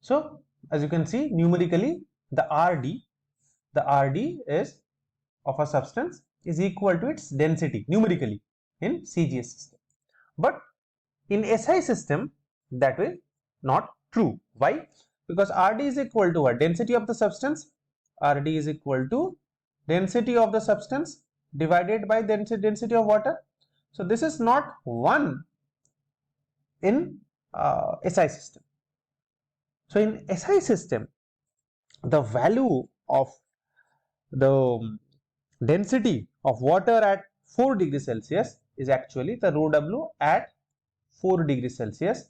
So as you can see numerically, the RD is of a substance is equal to its density numerically in CGS system. But in SI system that will not true. Why? Because RD is equal to what? Density of the substance. RD is equal to density of the substance divided by density of water. So this is not 1 in SI system. So in SI system, the value of the density of water at 4 degrees Celsius is actually the rho W at 4 degrees Celsius.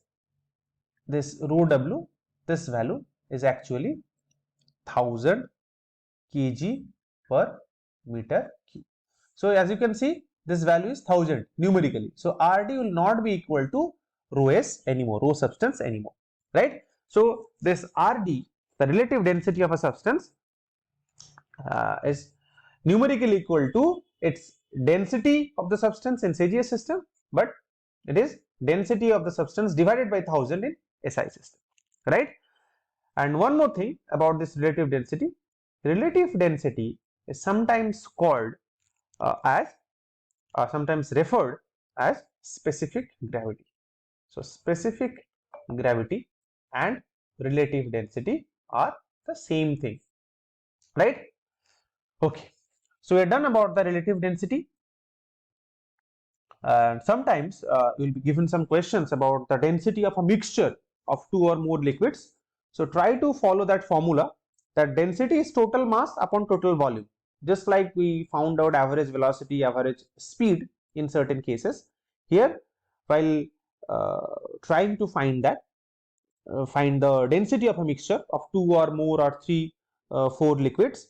This rho W, this value is actually 1000 kg per meter cube. So as you can see, this value is 1000 numerically. So RD will not be equal to rho S anymore, rho substance anymore, right? So this RD, the relative density of a substance, is numerically equal to its density of the substance in CGS system, but it is density of the substance divided by 1000 in SI system, right? And one more thing about this relative density is sometimes called sometimes referred as specific gravity. So specific gravity and relative density are the same thing, right? Okay, so we are done about the relative density. Sometimes you will be given some questions about the density of a mixture of 2 or more liquids. So try to follow that formula, that density is total mass upon total volume, just like we found out average velocity, average speed in certain cases. Here, while trying to find that, find the density of a mixture of 2 or more or 3, 4 liquids,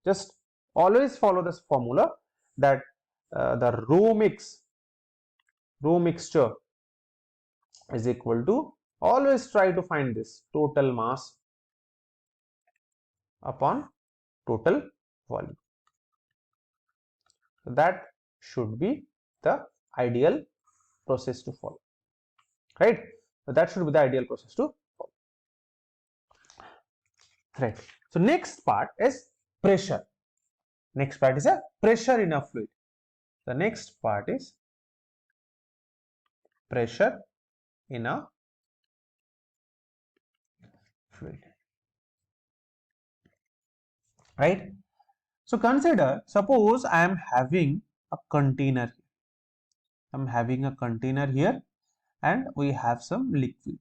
just always follow this formula, that the rho mixture is equal to, always try to find this total mass upon total volume. So that should be the ideal process to follow, right? So that should be the ideal process to follow, right? So next part is pressure. Next part is a pressure in a fluid. The next part is pressure in a fluid, right? So consider, suppose I am having a container here. I'm having a container here and we have some liquid.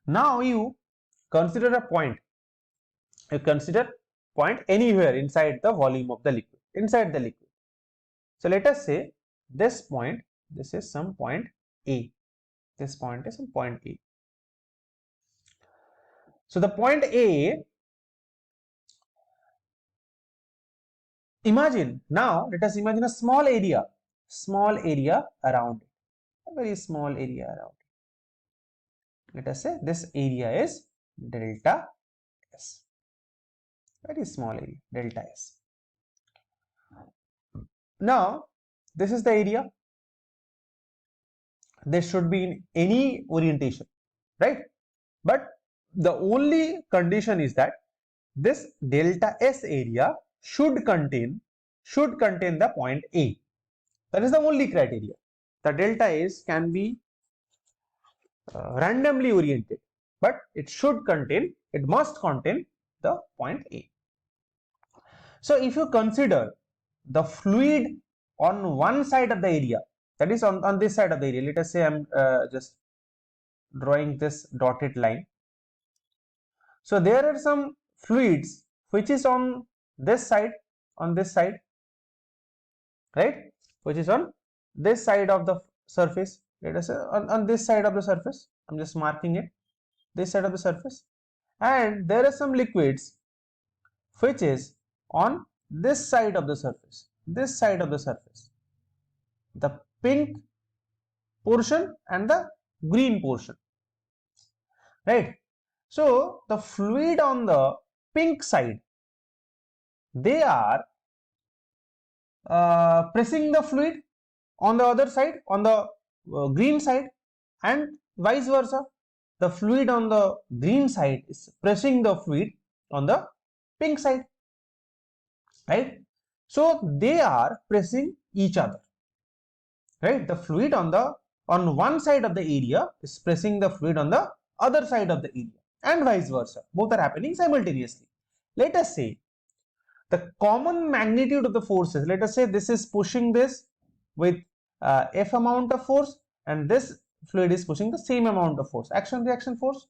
Now you consider a point. You consider point anywhere inside the volume of the liquid, inside the liquid. So let us say this point, this is some point A. This point is some point A. So the point A, imagine, now let us imagine a small area around it, a very small area around it. Let us say this area is delta S, very small area, delta S. Now this is the area. This should be in any orientation, right? But the only condition is that this delta S area should contain the point A. That is the only criteria. The delta S can be randomly oriented, but it must contain the point A. So if you consider the fluid on one side of the area, that is on this side of the area, let us say I'm just drawing this dotted line. So there are some fluids which is on this side, right, which is on this side of the surface. Let us say on this side of the surface, I'm just marking it, this side of the surface. And there are some liquids which is on this side of the surface, the pink portion and the green portion, right? So the fluid on the pink side, they are pressing the fluid on the other side, on the green side, and vice versa. the fluid on the green side is pressing the fluid on the pink side, right? So they are pressing each other, right? The fluid on one side of the area is pressing the fluid on the other side of the area, and vice versa. Both are happening simultaneously. Let us say the common magnitude of the forces, let us say this is pushing this with F amount of force, and this fluid is pushing the same amount of force, action reaction force.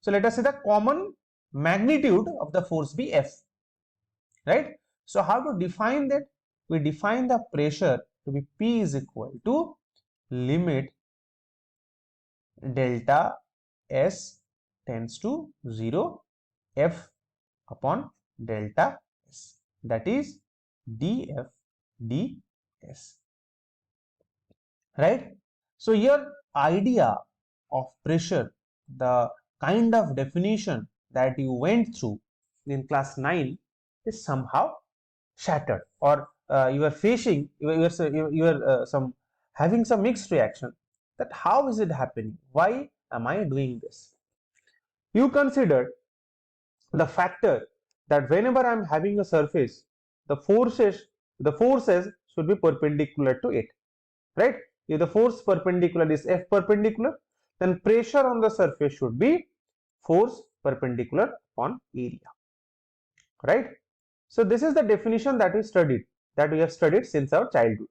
So let us say the common magnitude of the force be F, right? So how to define that? We define the pressure to be P is equal to limit delta S tends to 0 F upon delta S, that is dF ds, right? So your idea of pressure, the kind of definition that you went through in class 9 is somehow shattered, or you are facing, you are having some mixed reaction, that how is it happening, why am I doing this? You consider the factor that whenever I am having a surface, the forces should be perpendicular to it, right? If the force perpendicular is F perpendicular, then pressure on the surface should be force perpendicular upon area, right? So this is the definition that we have studied since our childhood.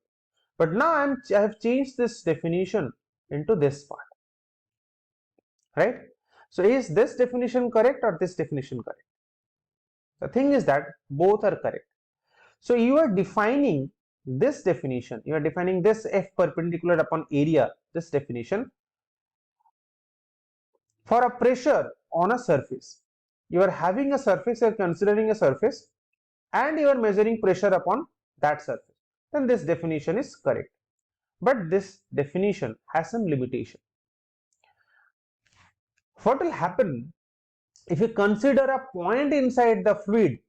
But now I have changed this definition into this part, right? So is this definition correct or this definition correct? The thing is that both are correct. So you are defining this definition, you are defining this F perpendicular upon area, this definition for a pressure on a surface. You are having a surface, you are considering a surface, and you are measuring pressure upon that surface, then this definition is correct. But this definition has some limitation. What will happen if you consider a point inside the fluid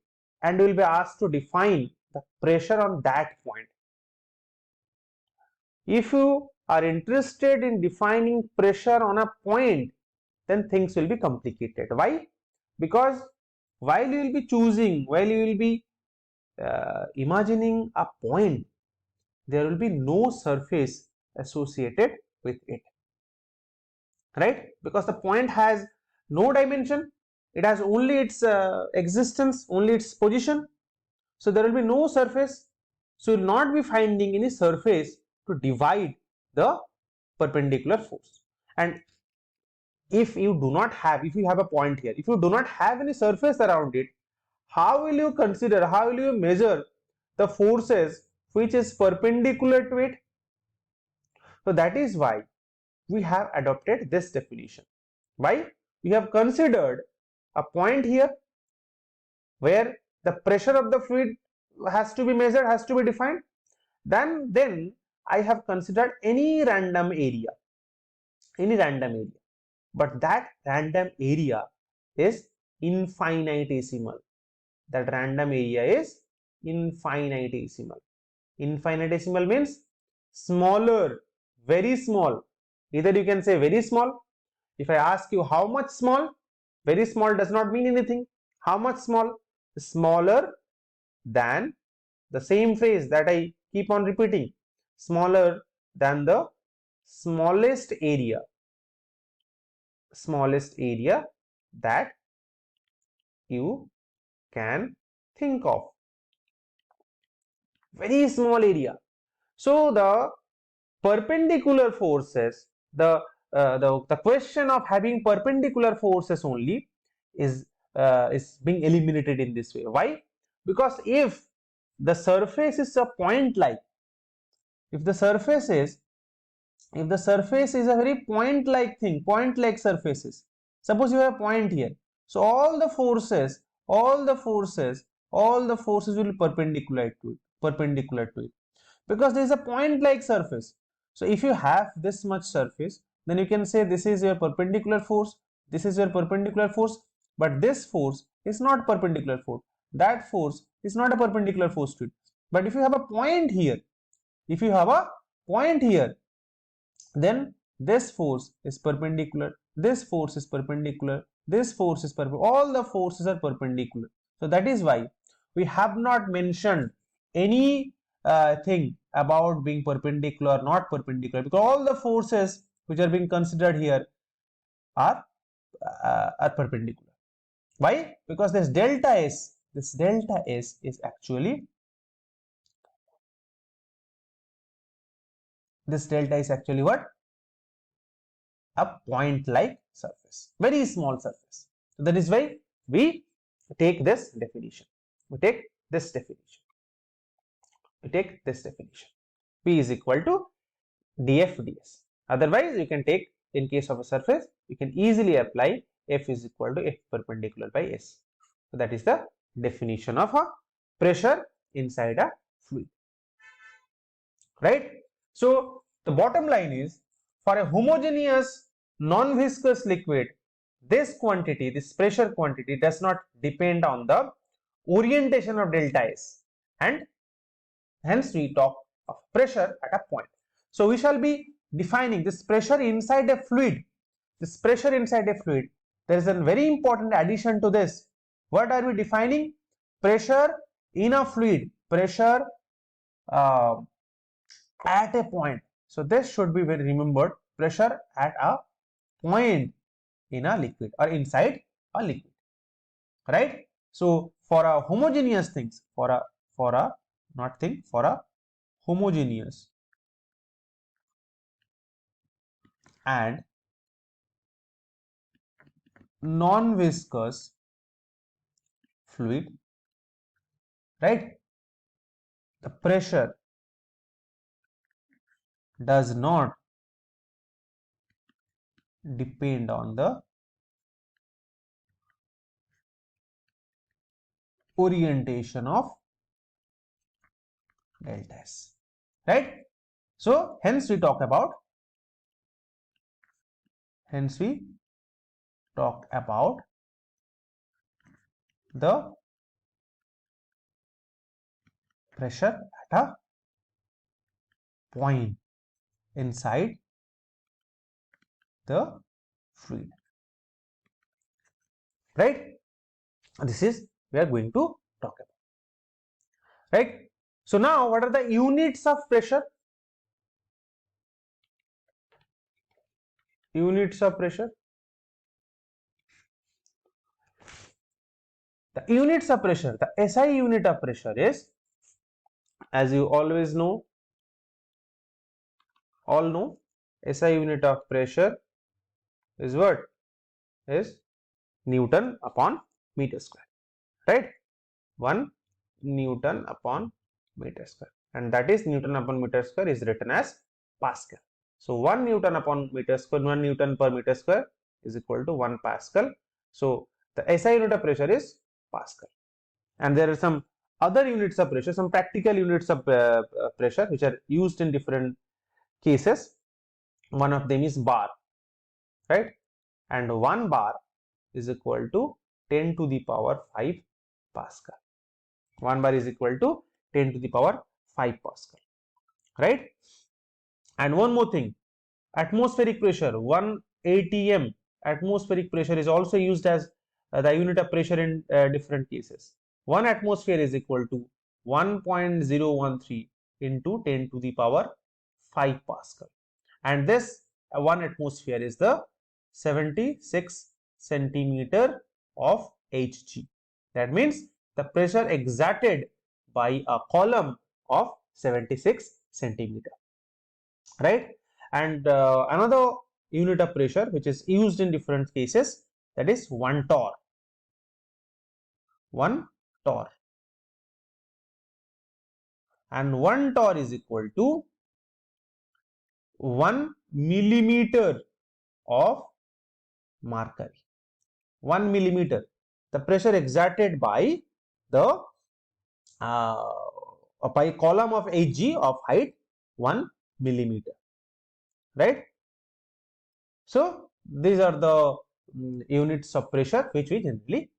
and you will be asked to define the pressure on that point? If you are interested in defining pressure on a point, then things will be complicated. Why? Because while you will be imagining a point, there will be no surface associated with it, right? Because the point has no dimension, it has only its existence, only its position. So there will be no surface, so you will not be finding any surface to divide the perpendicular force. And if you have a point here, if you do not have any surface around it, how will you measure the forces which is perpendicular to it? So that is why we have adopted this definition. Why? We have considered a point here where the pressure of the fluid has to be measured, has to be defined. Then I have considered any random area, but that random area is infinitesimal. That random area is infinitesimal. Infinitesimal means smaller, very small. Either you can say very small. If I ask you how much small, very small does not mean anything. How much small? Smaller than, the same phrase that I keep on repeating, smaller than the smallest area that you can think of. Very small area. So the perpendicular forces, the question of having perpendicular forces only is being eliminated in this way. Why? Because if the surface is a point like, if the surface is a very point like thing, point like surfaces, suppose you have a point here, so all the forces will be perpendicular to it, because there is a point like surface. So if you have this much surface, then you can say this is your perpendicular force, this is your perpendicular force, but this force is not perpendicular force, that force is not a perpendicular force to it. But if you have a point here, then this force is perpendicular, this force is perpendicular, this force is perpendicular, all the forces are perpendicular. So that is why we have not mentioned any thing about being perpendicular or not perpendicular, because all the forces which are being considered here are perpendicular. Why? Because this delta S is actually, what? A point like surface, very small surface. So that is why we take this definition. P is equal to df ds. Otherwise, you can take, in case of a surface, you can easily apply F is equal to F perpendicular by S. So that is the definition of a pressure inside a fluid, right? So the bottom line is, for a homogeneous non-viscous liquid, this pressure quantity does not depend on the orientation of delta S, and hence we talk of pressure at a point. So we shall be defining this pressure inside a fluid. There is a very important addition to this. What are we defining? Pressure in a fluid, pressure at a point. So this should be very remembered, pressure at a point in a liquid or inside a liquid, right? So for a homogeneous things, for a homogeneous and non-viscous fluid, right, the pressure does not depend on the orientation of delta S, right? So hence we talk about the pressure at a point inside the fluid, right? This is we are going to talk about, right? So now what are the units of pressure? Units of pressure. The units of pressure, the SI unit of pressure is, as you always know, SI unit of pressure is what? Is Newton upon meter square, right? 1 Newton upon meter square, and that is Newton upon meter square is written as Pascal. So 1 Newton upon meter square, 1 Newton per meter square is equal to 1 Pascal. So the SI unit of pressure is Pascal. And there are some other units of pressure, some practical units of pressure which are used in different cases. One of them is bar, right? And 1 bar is equal to 10 to the power 5 Pascal. 1 bar is equal to 10 to the power 5 Pascal, right? And one more thing, atmospheric pressure, 1 atm atmospheric pressure is also used as the unit of pressure in different cases. 1 atmosphere is equal to 1.013 into 10 to the power 5 Pascal, and this 1 atmosphere is the 76 centimeter of Hg. That means the pressure exerted by a column of 76 centimeter, right? And another unit of pressure which is used in different cases, that is 1 torr. 1 torr, and 1 torr is equal to 1 millimeter of mercury. 1 millimeter, the pressure exerted by the by column of Hg of height 1 millimeter, right? So these are the units of pressure which we generally